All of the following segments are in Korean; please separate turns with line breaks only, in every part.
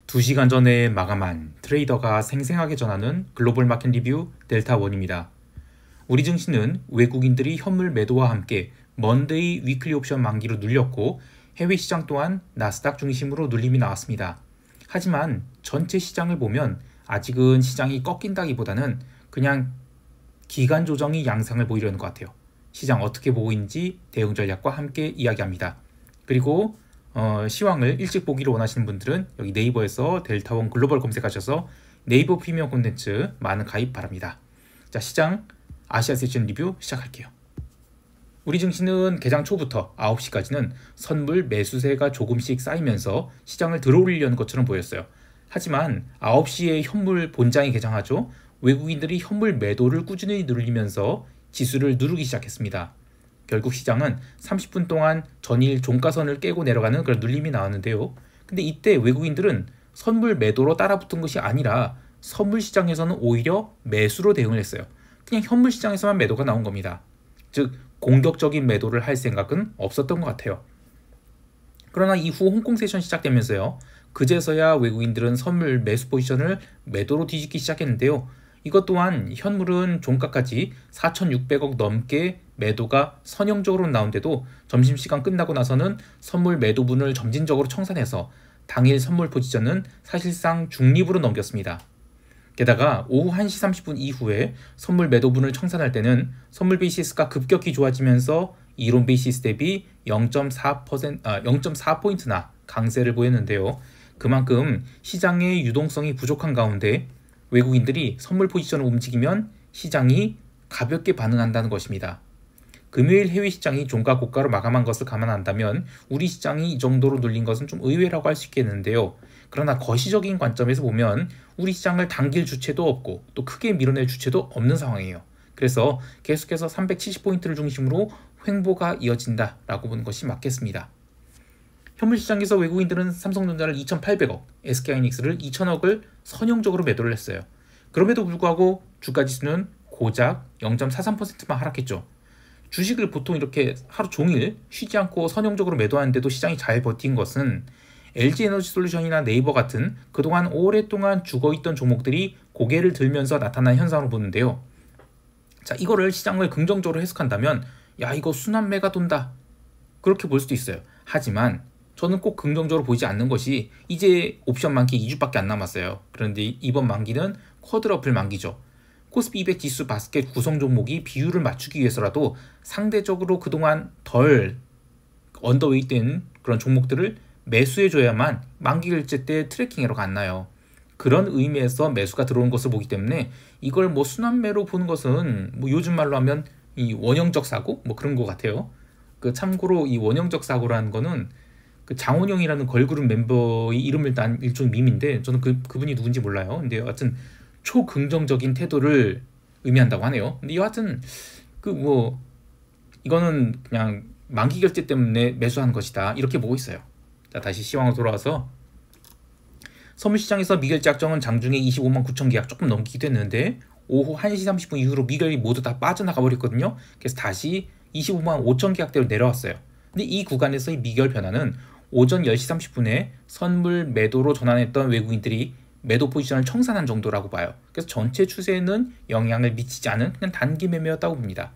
2시간 전에 마감한 트레이더가 생생하게 전하는 글로벌 마켓 리뷰 델타원입니다. 우리 증시는 외국인들이 현물 매도와 함께 먼데이 위클리 옵션 만기로 눌렸고 해외 시장 또한 나스닥 중심으로 눌림이 나왔습니다. 하지만 전체 시장을 보면 아직은 시장이 꺾인다기보다는 그냥 기간 조정이 양상을 보이려는 것 같아요. 시장 어떻게 보고 있는지 대응 전략과 함께 이야기합니다. 그리고 시황을 일찍 보기를 원하시는 분들은 여기 네이버에서 델타원 글로벌 검색하셔서 네이버 프리미엄 콘텐츠 많은 가입 바랍니다. 자, 시장 아시아 세션 리뷰 시작할게요. 우리 증시는 개장 초부터 9시까지는 선물 매수세가 조금씩 쌓이면서 시장을 들어올리려는 것처럼 보였어요. 하지만 9시에 현물 본장이 개장하죠. 외국인들이 현물 매도를 꾸준히 누르면서 지수를 누르기 시작했습니다. 결국 시장은 30분 동안 전일 종가선을 깨고 내려가는 그런 눌림이 나왔는데요. 근데 이때 외국인들은 선물 매도로 따라붙은 것이 아니라 선물 시장에서는 오히려 매수로 대응을 했어요. 그냥 현물 시장에서만 매도가 나온 겁니다. 즉 공격적인 매도를 할 생각은 없었던 것 같아요. 그러나 이후 홍콩 세션 시작되면서요. 그제서야 외국인들은 선물 매수 포지션을 매도로 뒤집기 시작했는데요. 이것 또한 현물은 종가까지 4,600억 넘게 매도가 선형적으로 나온데도 점심시간 끝나고 나서는 선물 매도분을 점진적으로 청산해서 당일 선물 포지션은 사실상 중립으로 넘겼습니다. 게다가 오후 1시 30분 이후에 선물 매도분을 청산할 때는 선물 베이시스가 급격히 좋아지면서 이론 베이시스 대비 0.4포인트나 강세를 보였는데요. 그만큼 시장의 유동성이 부족한 가운데 외국인들이 선물 포지션을 움직이면 시장이 가볍게 반응한다는 것입니다. 금요일 해외 시장이 종가 고가로 마감한 것을 감안한다면 우리 시장이 이 정도로 눌린 것은 좀 의외라고 할 수 있겠는데요. 그러나 거시적인 관점에서 보면 우리 시장을 당길 주체도 없고 또 크게 밀어낼 주체도 없는 상황이에요. 그래서 계속해서 370포인트를 중심으로 횡보가 이어진다라고 보는 것이 맞겠습니다. 현물 시장에서 외국인들은 삼성전자를 2,800억, SK하이닉스를 2,000억을 선형적으로 매도를 했어요. 그럼에도 불구하고 주가지수는 고작 0.43%만 하락했죠. 주식을 보통 이렇게 하루 종일 쉬지 않고 선형적으로 매도하는데도 시장이 잘 버틴 것은 LG에너지솔루션이나 네이버 같은 그동안 오랫동안 죽어있던 종목들이 고개를 들면서 나타난 현상으로 보는데요. 자, 이거를 시장을 긍정적으로 해석한다면 야, 이거 순환매가 돈다, 그렇게 볼 수도 있어요. 하지만 저는 꼭 긍정적으로 보이지 않는 것이 이제 옵션 만기 2주밖에 안 남았어요. 그런데 이번 만기는 쿼드러플 만기죠. 코스피 200 지수 바스켓 구성 종목이 비율을 맞추기 위해서라도 상대적으로 그동안 덜 언더웨이트된 그런 종목들을 매수해줘야만 만기 결제 때 트래킹 에러가 안 나요. 그런 의미에서 매수가 들어온 것을 보기 때문에 이걸 뭐 순환매로 보는 것은 뭐 요즘 말로 하면 이 원형적 사고 뭐 그런 것 같아요. 그 참고로 이 원형적 사고라는 거는 그 장원영이라는 걸그룹 멤버의 이름을 딴 일종의 밈인데 저는 그분이 누군지 몰라요. 근데 여하튼 초긍정적인 태도를 의미한다고 하네요. 근데 여하튼 그 뭐 이거는 그냥 만기 결제 때문에 매수한 것이다, 이렇게 보고 있어요. 자, 다시 시황으로 돌아와서 선물시장에서 미결제 약정은 장중에 25만 9천 계약 조금 넘기기도 했는데 오후 1시 30분 이후로 미결이 모두 다 빠져나가 버렸거든요. 그래서 다시 25만 5천 계약대로 내려왔어요. 근데 이 구간에서의 미결 변화는 오전 10시 30분에 선물 매도로 전환했던 외국인들이 매도 포지션을 청산한 정도라고 봐요. 그래서 전체 추세에는 영향을 미치지 않은 그냥 단기 매매였다고 봅니다.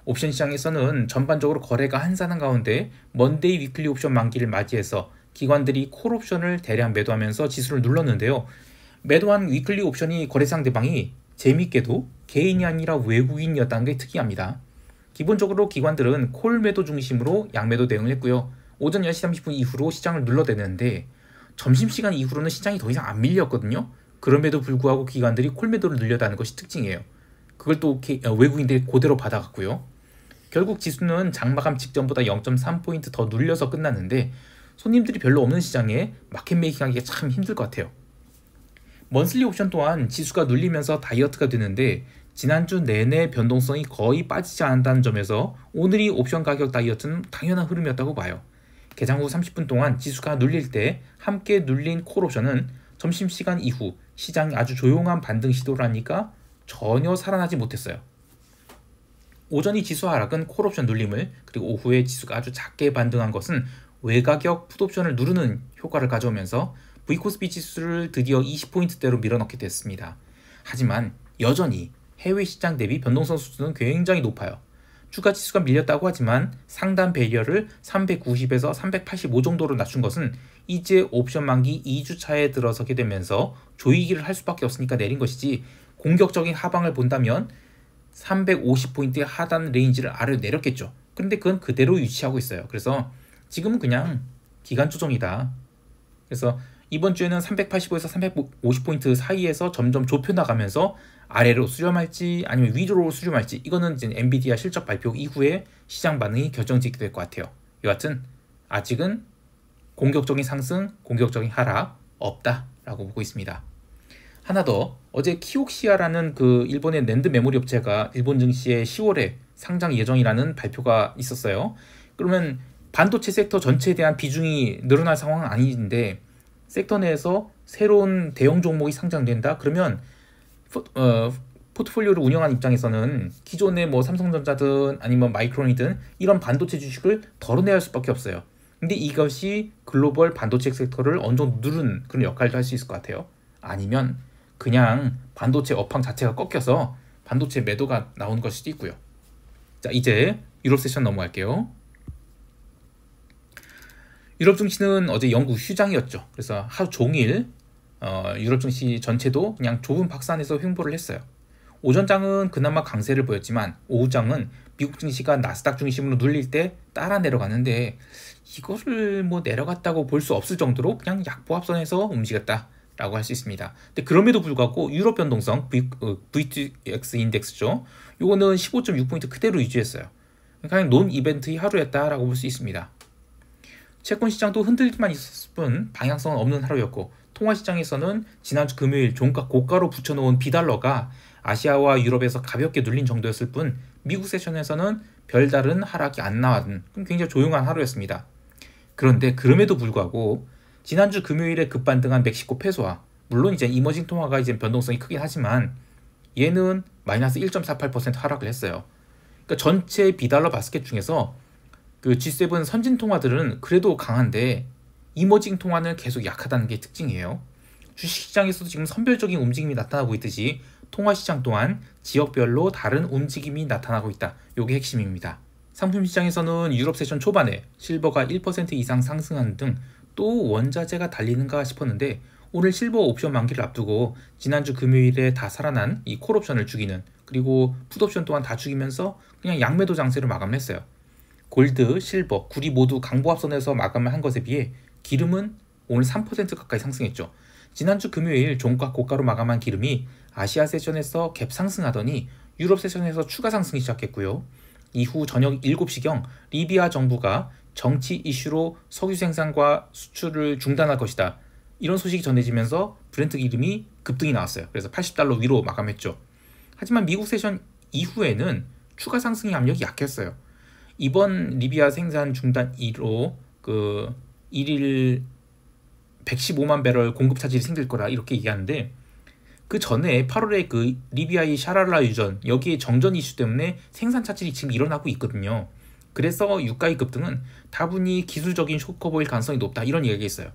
옵션 시장에서는 전반적으로 거래가 한산한 가운데 먼데이 위클리 옵션 만기를 맞이해서 기관들이 콜 옵션을 대량 매도하면서 지수를 눌렀는데요. 매도한 위클리 옵션이 거래 상대방이 재밌게도 개인이 아니라 외국인이었다는 게 특이합니다. 기본적으로 기관들은 콜 매도 중심으로 양매도 대응을 했고요. 오전 10시 30분 이후로 시장을 눌러대는데 점심시간 이후로는 시장이 더 이상 안 밀렸거든요. 그럼에도 불구하고 기관들이 콜 매도를 늘렸다는 것이 특징이에요. 그걸 또 외국인들이 그대로 받아갔고요. 결국 지수는 장마감 직전보다 0.3포인트 더 눌려서 끝났는데 손님들이 별로 없는 시장에 마켓 메이킹하기가 참 힘들 것 같아요. 먼슬리 옵션 또한 지수가 눌리면서 다이어트가 되는데 지난주 내내 변동성이 거의 빠지지 않는다는 점에서 오늘이 옵션 가격 다이어트는 당연한 흐름이었다고 봐요. 개장 후 30분 동안 지수가 눌릴 때 함께 눌린 콜 옵션은 점심시간 이후 시장이 아주 조용한 반등 시도를 하니까 전혀 살아나지 못했어요. 오전이 지수 하락은 콜 옵션 눌림을, 그리고 오후에 지수가 아주 작게 반등한 것은 외가격 풋옵션을 누르는 효과를 가져오면서 V코스피 지수를 드디어 20포인트대로 밀어넣게 됐습니다. 하지만 여전히 해외 시장 대비 변동성 수준은 굉장히 높아요. 주가 지수가 밀렸다고 하지만 상단 배리어를 390에서 385 정도로 낮춘 것은 이제 옵션 만기 2주 차에 들어서게 되면서 조이기를 할 수밖에 없으니까 내린 것이지, 공격적인 하방을 본다면 350포인트의 하단 레인지를 아래로 내렸겠죠. 근데 그건 그대로 유지하고 있어요. 그래서 지금은 그냥 기간 조정이다. 그래서 이번 주에는 385에서 350포인트 사이에서 점점 좁혀나가면서 아래로 수렴할지 아니면 위로 수렴할지, 이거는 이제 엔비디아 실적 발표 이후에 시장 반응이 결정짓게 될 것 같아요. 여하튼 아직은 공격적인 상승, 공격적인 하락 없다라고 보고 있습니다. 하나 더, 어제 키옥시아라는 그 일본의 낸드 메모리 업체가 일본 증시에 10월에 상장 예정이라는 발표가 있었어요. 그러면 반도체 섹터 전체에 대한 비중이 늘어날 상황은 아닌데 섹터 내에서 새로운 대형 종목이 상장된다? 그러면 포트폴리오를 운영하는 입장에서는 기존의 뭐 삼성전자든 아니면 마이크론이든 이런 반도체 주식을 덜어내야 할 수밖에 없어요. 근데 이것이 글로벌 반도체 섹터를 어느 정도 누른 그런 역할도 할 수 있을 것 같아요. 아니면 그냥 반도체 업황 자체가 꺾여서 반도체 매도가 나온 걸 수도 있고요. 자, 이제 유럽 세션 넘어갈게요. 유럽 증시는 어제 영국 휴장이었죠. 그래서 하루 종일 유럽 증시 전체도 그냥 좁은 박스 안에서 횡보를 했어요. 오전장은 그나마 강세를 보였지만 오후장은 미국 증시가 나스닥 중심으로 눌릴 때 따라 내려갔는데 이거를 뭐 내려갔다고 볼 수 없을 정도로 그냥 약보합선에서 움직였다라고 할 수 있습니다. 근데 그럼에도 불구하고 유럽 변동성 VTX 인덱스죠. 요거는 15.6포인트 그대로 유지했어요. 그냥 논 이벤트의 하루였다라고 볼 수 있습니다. 채권 시장도 흔들기만 있었을 뿐 방향성은 없는 하루였고, 통화 시장에서는 지난주 금요일 종가 고가로 붙여놓은 비달러가 아시아와 유럽에서 가볍게 눌린 정도였을 뿐 미국 세션에서는 별다른 하락이 안 나왔는 굉장히 조용한 하루였습니다. 그런데 그럼에도 불구하고 지난주 금요일에 급반등한 멕시코 페소와, 물론 이제 이머징 통화가 이제 변동성이 크긴 하지만 얘는 마이너스 1.48% 하락을 했어요. 그러니까 전체 비달러 바스켓 중에서 그 G7 선진 통화들은 그래도 강한데 이머징 통화는 계속 약하다는 게 특징이에요. 주식시장에서도 지금 선별적인 움직임이 나타나고 있듯이 통화시장 또한 지역별로 다른 움직임이 나타나고 있다. 이게 핵심입니다. 상품시장에서는 유럽 세션 초반에 실버가 1% 이상 상승하는 등 또 원자재가 달리는가 싶었는데 오늘 실버 옵션 만기를 앞두고 지난주 금요일에 다 살아난 이 콜옵션을 죽이는, 그리고 풋옵션 또한 다 죽이면서 그냥 양매도 장세로 마감했어요. 골드, 실버, 구리 모두 강보합선에서 마감을 한 것에 비해 기름은 오늘 3% 가까이 상승했죠. 지난주 금요일 종가 고가로 마감한 기름이 아시아 세션에서 갭 상승하더니 유럽 세션에서 추가 상승이 시작했고요. 이후 저녁 7시경 리비아 정부가 정치 이슈로 석유 생산과 수출을 중단할 것이다, 이런 소식이 전해지면서 브렌트 기름이 급등이 나왔어요. 그래서 80달러 위로 마감했죠. 하지만 미국 세션 이후에는 추가 상승의 압력이 약했어요. 이번 리비아 생산 중단 이로 그 1일 115만 배럴 공급 차질이 생길 거라 이렇게 얘기하는데, 그 전에 8월에 그 리비아의 샤랄라 유전, 여기에 정전 이슈 때문에 생산 차질이 지금 일어나고 있거든요. 그래서 유가의 급등은 다분히 기술적인 쇼크업일 가능성이 높다, 이런 이야기가 있어요.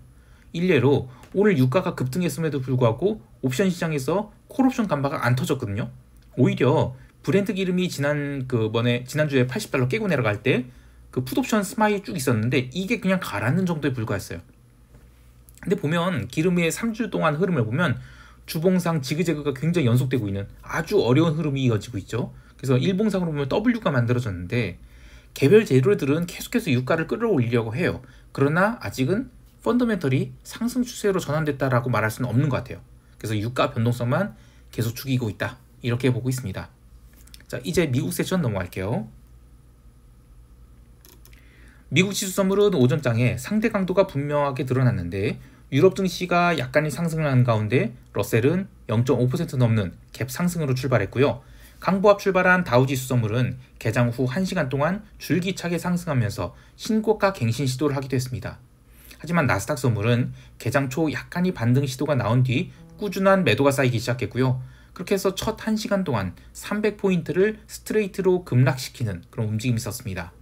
일례로 오늘 유가가 급등했음에도 불구하고 옵션 시장에서 콜옵션 간파가 안 터졌거든요. 오히려 브렌트 기름이 지난주에 80달러 깨고 내려갈 때 그 풋옵션 스마이 쭉 있었는데 이게 그냥 가라앉는 정도에 불과했어요. 근데 보면 기름의 3주 동안 흐름을 보면 주봉상 지그재그가 굉장히 연속되고 있는 아주 어려운 흐름이 이어지고 있죠. 그래서 일봉상으로 보면 W가 만들어졌는데 개별 재료들은 계속해서 유가를 끌어올리려고 해요. 그러나 아직은 펀더멘털이 상승 추세로 전환됐다라고 말할 수는 없는 것 같아요. 그래서 유가 변동성만 계속 죽이고 있다, 이렇게 보고 있습니다. 자, 이제 미국 세션 넘어갈게요. 미국 지수 선물은 오전장에 상대 강도가 분명하게 드러났는데 유럽 증시가 약간의 상승을 하는 가운데 러셀은 0.5% 넘는 갭 상승으로 출발했고요. 강보합 출발한 다우지수 선물은 개장 후 1시간 동안 줄기차게 상승하면서 신고가 갱신 시도를 하기도 했습니다. 하지만 나스닥 선물은 개장 초 약간의 반등 시도가 나온 뒤 꾸준한 매도가 쌓이기 시작했고요. 그렇게 해서 첫 1시간 동안 300포인트를 스트레이트로 급락시키는 그런 움직임이 있었습니다.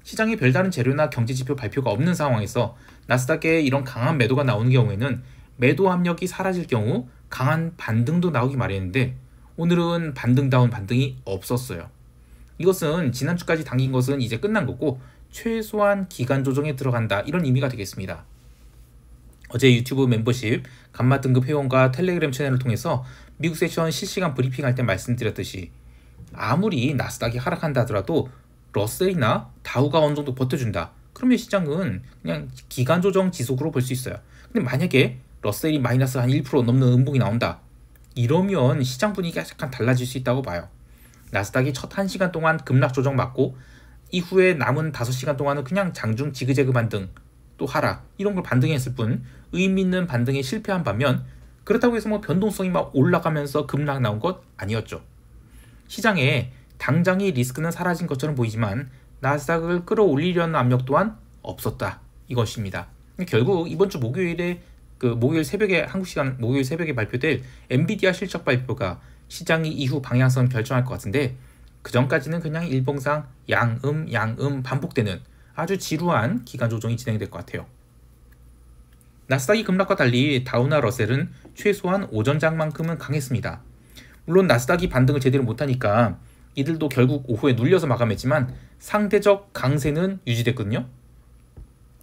시장에 별다른 재료나 경제지표 발표가 없는 상황에서 나스닥에 이런 강한 매도가 나오는 경우에는 매도 압력이 사라질 경우 강한 반등도 나오기 마련인데 오늘은 반등다운 반등이 없었어요. 이것은 지난주까지 당긴 것은 이제 끝난 거고 최소한 기간 조정에 들어간다 이런 의미가 되겠습니다. 어제 유튜브 멤버십 감마 등급 회원과 텔레그램 채널을 통해서 미국 세션 실시간 브리핑할 때 말씀드렸듯이 아무리 나스닥이 하락한다 하더라도 러셀이나 다우가 어느 정도 버텨준다. 그러면 시장은 그냥 기간 조정 지속으로 볼 수 있어요. 근데 만약에 러셀이 마이너스 한 1% 넘는 음봉이 나온다. 이러면 시장 분위기가 약간 달라질 수 있다고 봐요. 나스닥이 첫 1시간 동안 급락 조정 맞고 이후에 남은 5시간 동안은 그냥 장중 지그재그 반등 또 하락 이런 걸 반등했을 뿐 의미 있는 반등에 실패한 반면 그렇다고 해서 뭐 변동성이 막 올라가면서 급락 나온 것 아니었죠. 시장에 당장의 리스크는 사라진 것처럼 보이지만 나스닥을 끌어올리려는 압력 또한 없었다 이것입니다. 결국 이번 주 목요일에 목요일 새벽에 한국 시간 목요일 새벽에 발표될 엔비디아 실적 발표가 시장이 이후 방향성을 결정할 것 같은데 그 전까지는 그냥 일봉상 양음 반복되는 아주 지루한 기간 조정이 진행될 것 같아요. 나스닥이 급락과 달리 다우나 러셀은 최소한 오전장만큼은 강했습니다. 물론 나스닥이 반등을 제대로 못하니까 이들도 결국 오후에 눌려서 마감했지만 상대적 강세는 유지됐거든요.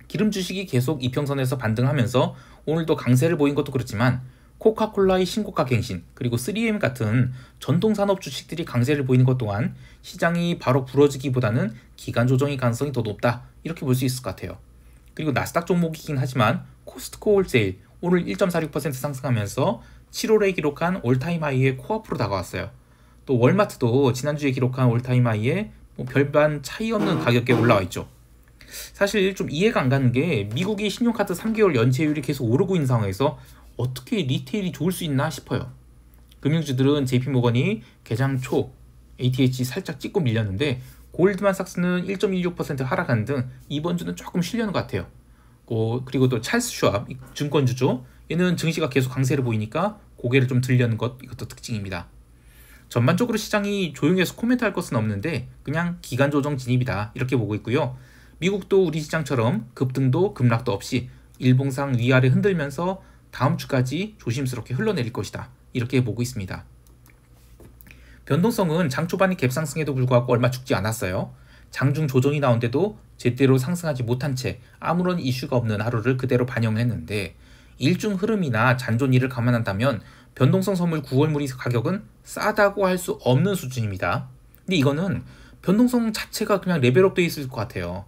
기름 주식이 계속 이평선에서 반등하면서 오늘도 강세를 보인 것도 그렇지만 코카콜라의 신고가 갱신 그리고 3M 같은 전통산업 주식들이 강세를 보이는 것 또한 시장이 바로 부러지기보다는 기간 조정의 가능성이 더 높다 이렇게 볼 수 있을 것 같아요. 그리고 나스닥 종목이긴 하지만 코스트코 홀세일 오늘 1.46% 상승하면서 7월에 기록한 올타임 하이에 코앞으로 다가왔어요. 또 월마트도 지난주에 기록한 올타임 하이에 별반 차이 없는 가격에 올라와 있죠. 사실 좀 이해가 안 가는 게 미국이 신용카드 3개월 연체율이 계속 오르고 있는 상황에서 어떻게 리테일이 좋을 수 있나 싶어요. 금융주들은 JP모건이 개장 초 ATH 살짝 찍고 밀렸는데 골드만삭스는 1.16% 하락한 등 이번 주는 조금 실려는 것 같아요. 그리고 또 찰스 슈왑 증권주죠. 얘는 증시가 계속 강세를 보이니까 고개를 좀 들려는 것 이것도 특징입니다. 전반적으로 시장이 조용해서 코멘트할 것은 없는데 그냥 기간 조정 진입이다 이렇게 보고 있고요. 미국도 우리 시장처럼 급등도 급락도 없이 일봉상 위아래 흔들면서 다음 주까지 조심스럽게 흘러내릴 것이다 이렇게 보고 있습니다. 변동성은 장 초반의 갭상승에도 불구하고 얼마 죽지 않았어요. 장중 조정이 나온데도 제대로 상승하지 못한 채 아무런 이슈가 없는 하루를 그대로 반영했는데 일중 흐름이나 잔존이를 감안한다면 변동성 선물 9월물이 가격은 싸다고 할 수 없는 수준입니다. 근데 이거는 변동성 자체가 그냥 레벨업 되어 있을 것 같아요.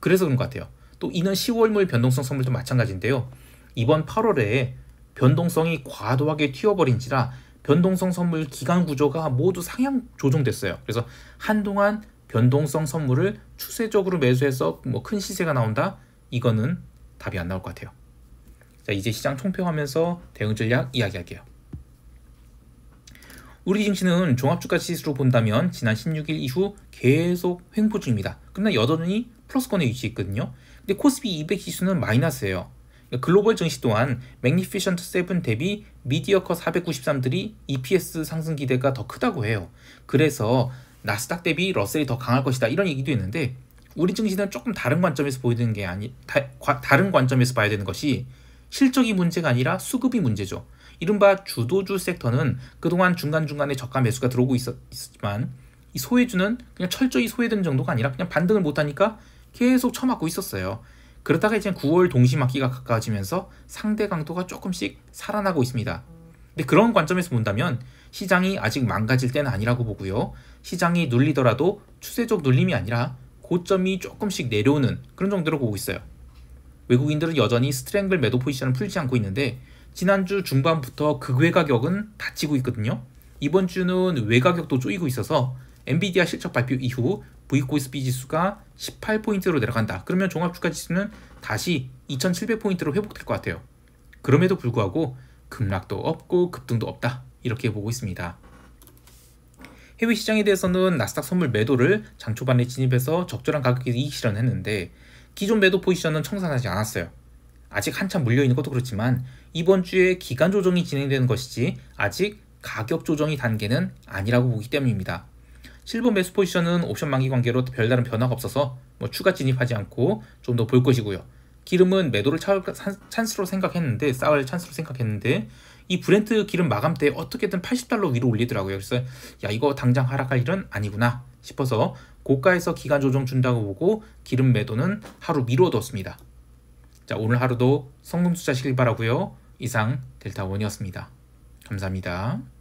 그래서 그런 것 같아요. 또 이는 10월물 변동성 선물도 마찬가지인데요. 이번 8월에 변동성이 과도하게 튀어버린지라 변동성 선물 기간 구조가 모두 상향 조정됐어요. 그래서 한동안 변동성 선물을 추세적으로 매수해서 큰 시세가 나온다? 이거는 답이 안 나올 것 같아요. 자, 이제 시장 총평하면서 대응 전략 이야기할게요. 우리 증시는 종합주가 지수로 본다면 지난 16일 이후 계속 횡보 중입니다. 그러나 여전히 플러스권에 위치했거든요. 근데 코스피 200 지수는 마이너스예요. 글로벌 증시 또한 맥니피션트 7 대비 미디어컷 493들이 EPS 상승 기대가 더 크다고 해요. 그래서 나스닥 대비 러셀이 더 강할 것이다 이런 얘기도 있는데 우리 증시는 조금 다른 관점에서 보이는 게 다른 관점에서 봐야 되는 것이 실적이 문제가 아니라 수급이 문제죠. 이른바 주도주 섹터는 그동안 중간중간에 저가 매수가 들어오고 있었지만 이 소외주는 그냥 철저히 소외된 정도가 아니라 그냥 반등을 못하니까 계속 처맞고 있었어요. 그러다가 이제 9월 동시맞기가 가까워지면서 상대 강도가 조금씩 살아나고 있습니다. 근데 그런 관점에서 본다면 시장이 아직 망가질 때는 아니라고 보고요. 시장이 눌리더라도 추세적 눌림이 아니라 고점이 조금씩 내려오는 그런 정도로 보고 있어요. 외국인들은 여전히 스트랭글 매도 포지션을 풀지 않고 있는데 지난주 중반부터 극외 가격은 닫히고 있거든요. 이번 주는 외가격도 쪼이고 있어서 엔비디아 실적 발표 이후 VKOSP 지수가 18포인트로 내려간다. 그러면 종합주가 지수는 다시 2700포인트로 회복될 것 같아요. 그럼에도 불구하고 급락도 없고 급등도 없다. 이렇게 보고 있습니다. 해외 시장에 대해서는 나스닥 선물 매도를 장 초반에 진입해서 적절한 가격에 이익 실현했는데 기존 매도 포지션은 청산하지 않았어요. 아직 한참 물려있는 것도 그렇지만 이번 주에 기간 조정이 진행되는 것이지 아직 가격 조정이 단계는 아니라고 보기 때문입니다. 실버 매수 포지션은 옵션 만기 관계로 별다른 변화가 없어서 추가 진입하지 않고 좀 더 볼 것이고요. 기름은 매도를 찬스로 생각했는데 싸울 찬스로 생각했는데 이 브렌트 기름 마감때 어떻게든 $80 위로 올리더라고요. 그래서 야 이거 당장 하락할 일은 아니구나 싶어서 고가에서 기간 조정 준다고 보고 기름 매도는 하루 미뤄뒀습니다. 자, 오늘 하루도 성공 투자하시길 바라고요. 이상 델타원이었습니다. 감사합니다.